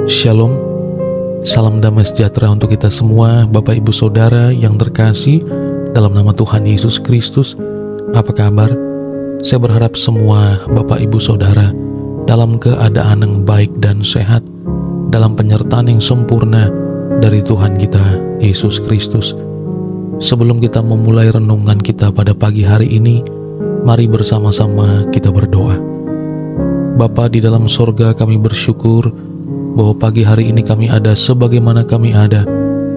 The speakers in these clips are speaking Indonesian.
Shalom, salam damai sejahtera untuk kita semua, Bapak Ibu Saudara yang terkasih dalam nama Tuhan Yesus Kristus. Apa kabar? Saya berharap semua Bapak Ibu Saudara dalam keadaan yang baik dan sehat, dalam penyertaan yang sempurna dari Tuhan kita Yesus Kristus. Sebelum kita memulai renungan kita pada pagi hari ini, mari bersama-sama kita berdoa. Bapa di dalam sorga, kami bersyukur bahwa pagi hari ini kami ada sebagaimana kami ada,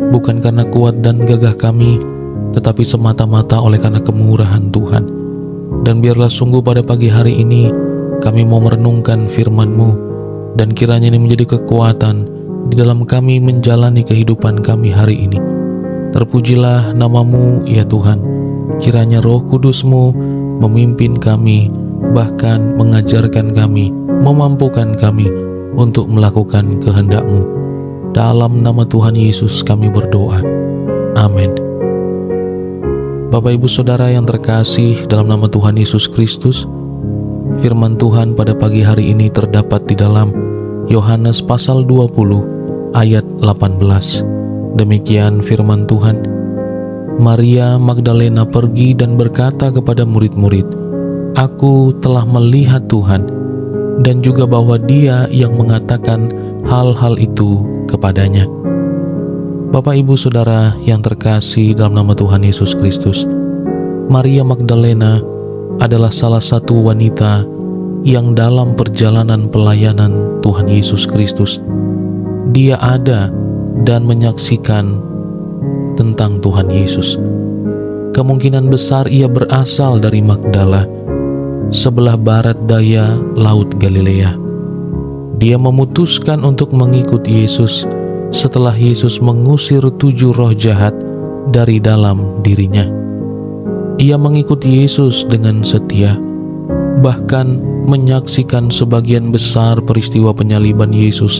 bukan karena kuat dan gagah kami, tetapi semata-mata oleh karena kemurahan Tuhan. Dan biarlah sungguh pada pagi hari ini kami mau merenungkan firman-Mu, dan kiranya ini menjadi kekuatan di dalam kami menjalani kehidupan kami hari ini. Terpujilah nama-Mu ya Tuhan. Kiranya Roh Kudus-Mu memimpin kami, bahkan mengajarkan kami, memampukan kami untuk melakukan kehendak-Mu. Dalam nama Tuhan Yesus kami berdoa. Amin. Bapak Ibu Saudara yang terkasih dalam nama Tuhan Yesus Kristus, firman Tuhan pada pagi hari ini terdapat di dalam Yohanes pasal 20 ayat 18. Demikian firman Tuhan. Maria Magdalena pergi dan berkata kepada murid-murid, "Aku telah melihat Tuhan," dan juga bahwa Dia yang mengatakan hal-hal itu kepadanya. Bapak Ibu Saudara yang terkasih dalam nama Tuhan Yesus Kristus, Maria Magdalena adalah salah satu wanita yang dalam perjalanan pelayanan Tuhan Yesus Kristus, dia ada dan menyaksikan tentang Tuhan Yesus. Kemungkinan besar ia berasal dari Magdala, sebelah barat daya Laut Galilea. Dia memutuskan untuk mengikuti Yesus setelah Yesus mengusir 7 roh jahat dari dalam dirinya. Ia mengikuti Yesus dengan setia, bahkan menyaksikan sebagian besar peristiwa penyaliban Yesus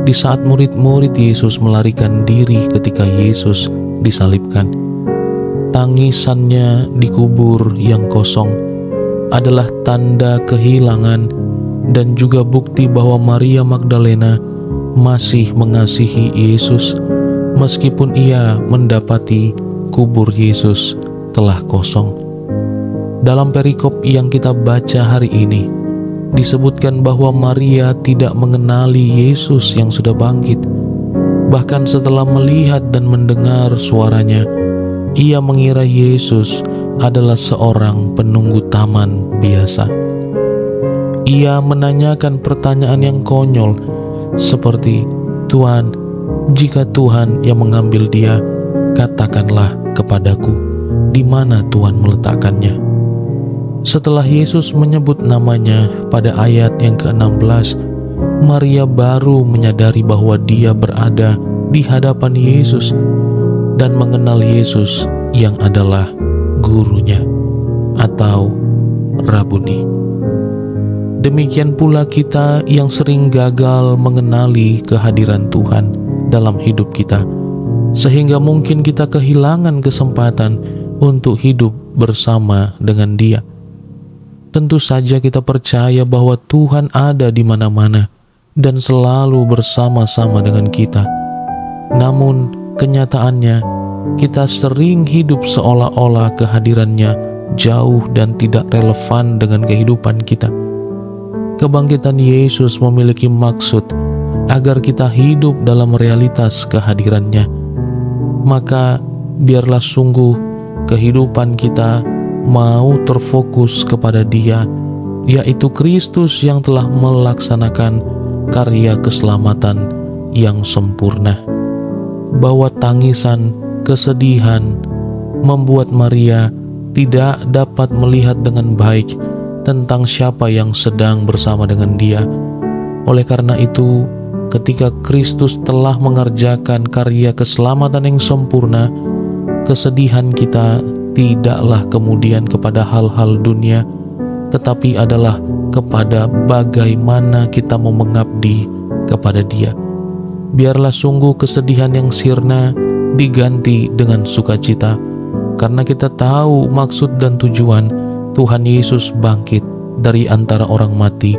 di saat murid-murid Yesus melarikan diri ketika Yesus disalibkan. Tangisannya di kubur yang kosong adalah tanda kehilangan dan juga bukti bahwa Maria Magdalena masih mengasihi Yesus meskipun ia mendapati kubur Yesus telah kosong. Dalam perikop yang kita baca hari ini disebutkan bahwa Maria tidak mengenali Yesus yang sudah bangkit. Bahkan setelah melihat dan mendengar suaranya, ia mengira Yesus adalah seorang penunggu taman biasa. Ia menanyakan pertanyaan yang konyol seperti, "Tuhan, jika Tuhan yang mengambil dia, katakanlah kepadaku, di mana Tuhan meletakkannya?" Setelah Yesus menyebut namanya pada ayat yang ke-16, Maria baru menyadari bahwa dia berada di hadapan Yesus dan mengenal Yesus yang adalah gurunya atau Rabuni. Demikian pula kita yang sering gagal mengenali kehadiran Tuhan dalam hidup kita, sehingga mungkin kita kehilangan kesempatan untuk hidup bersama dengan Dia. Tentu saja kita percaya bahwa Tuhan ada di mana-mana dan selalu bersama-sama dengan kita. Namun kenyataannya, kita sering hidup seolah-olah kehadirannya jauh dan tidak relevan dengan kehidupan kita. Kebangkitan Yesus memiliki maksud agar kita hidup dalam realitas kehadirannya. Maka biarlah sungguh kehidupan kita mau terfokus kepada Dia, yaitu Kristus yang telah melaksanakan karya keselamatan yang sempurna. Bahwa tangisan, kesedihan membuat Maria tidak dapat melihat dengan baik tentang siapa yang sedang bersama dengan dia. Oleh karena itu, ketika Kristus telah mengerjakan karya keselamatan yang sempurna, kesedihan kita tidaklah kemudian kepada hal-hal dunia, tetapi adalah kepada bagaimana kita mau mengabdi kepada Dia. Biarlah sungguh kesedihan yang sirna diganti dengan sukacita, karena kita tahu maksud dan tujuan Tuhan Yesus bangkit dari antara orang mati,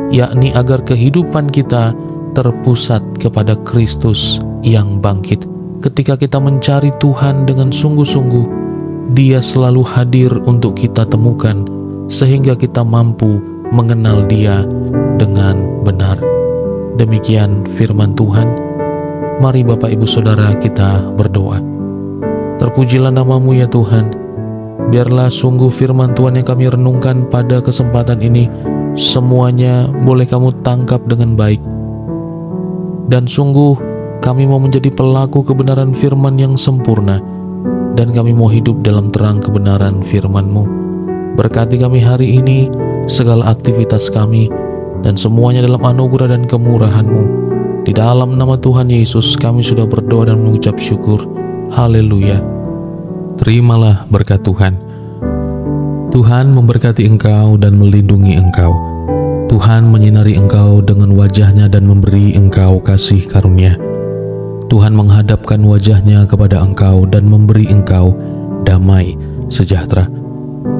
yakni agar kehidupan kita terpusat kepada Kristus yang bangkit. Ketika kita mencari Tuhan dengan sungguh-sungguh, Dia selalu hadir untuk kita temukan, sehingga kita mampu mengenal Dia dengan benar. Demikian firman Tuhan. Mari Bapak Ibu Saudara kita berdoa. Terpujilah nama-Mu ya Tuhan. Biarlah sungguh firman Tuhan yang kami renungkan pada kesempatan ini, semuanya boleh Kamu tangkap dengan baik. Dan sungguh kami mau menjadi pelaku kebenaran firman yang sempurna, dan kami mau hidup dalam terang kebenaran firman-Mu. Berkati kami hari ini, segala aktivitas kami, dan semuanya dalam anugerah dan kemurahan-Mu. Di dalam nama Tuhan Yesus kami sudah berdoa dan mengucap syukur. Haleluya. Terimalah berkat Tuhan. Tuhan memberkati engkau dan melindungi engkau. Tuhan menyinari engkau dengan wajah-Nya dan memberi engkau kasih karunia. Tuhan menghadapkan wajah-Nya kepada engkau dan memberi engkau damai sejahtera.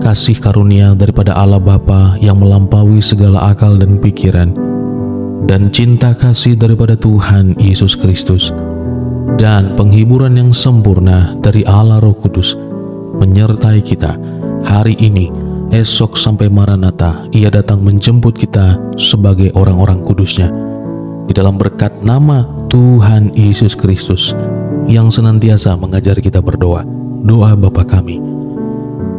Kasih karunia daripada Allah Bapa yang melampaui segala akal dan pikiran, dan cinta kasih daripada Tuhan Yesus Kristus, dan penghiburan yang sempurna dari Allah Roh Kudus menyertai kita hari ini, esok sampai Maranatha. Ia datang menjemput kita sebagai orang-orang kudus-Nya. Di dalam berkat nama Tuhan Yesus Kristus yang senantiasa mengajari kita berdoa. Doa Bapa kami.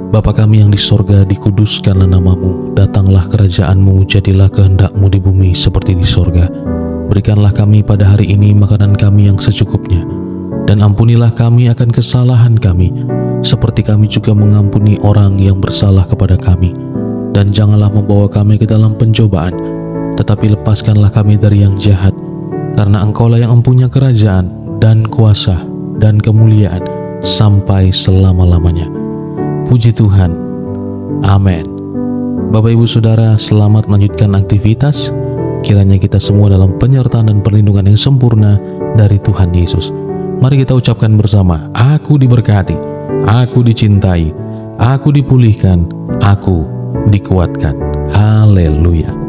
Bapa kami yang di sorga, dikuduskanlah nama-Mu, datanglah kerajaan-Mu, jadilah kehendak-Mu di bumi seperti di sorga. Berikanlah kami pada hari ini makanan kami yang secukupnya, dan ampunilah kami akan kesalahan kami, seperti kami juga mengampuni orang yang bersalah kepada kami. Dan janganlah membawa kami ke dalam pencobaan, tetapi lepaskanlah kami dari yang jahat, karena Engkau-lah yang mempunyai kerajaan dan kuasa dan kemuliaan sampai selama-lamanya. Puji Tuhan. Amin. Bapak Ibu Saudara, selamat melanjutkan aktivitas. Kiranya kita semua dalam penyertaan dan perlindungan yang sempurna dari Tuhan Yesus. Mari kita ucapkan bersama, aku diberkati, aku dicintai, aku dipulihkan, aku dikuatkan. Haleluya.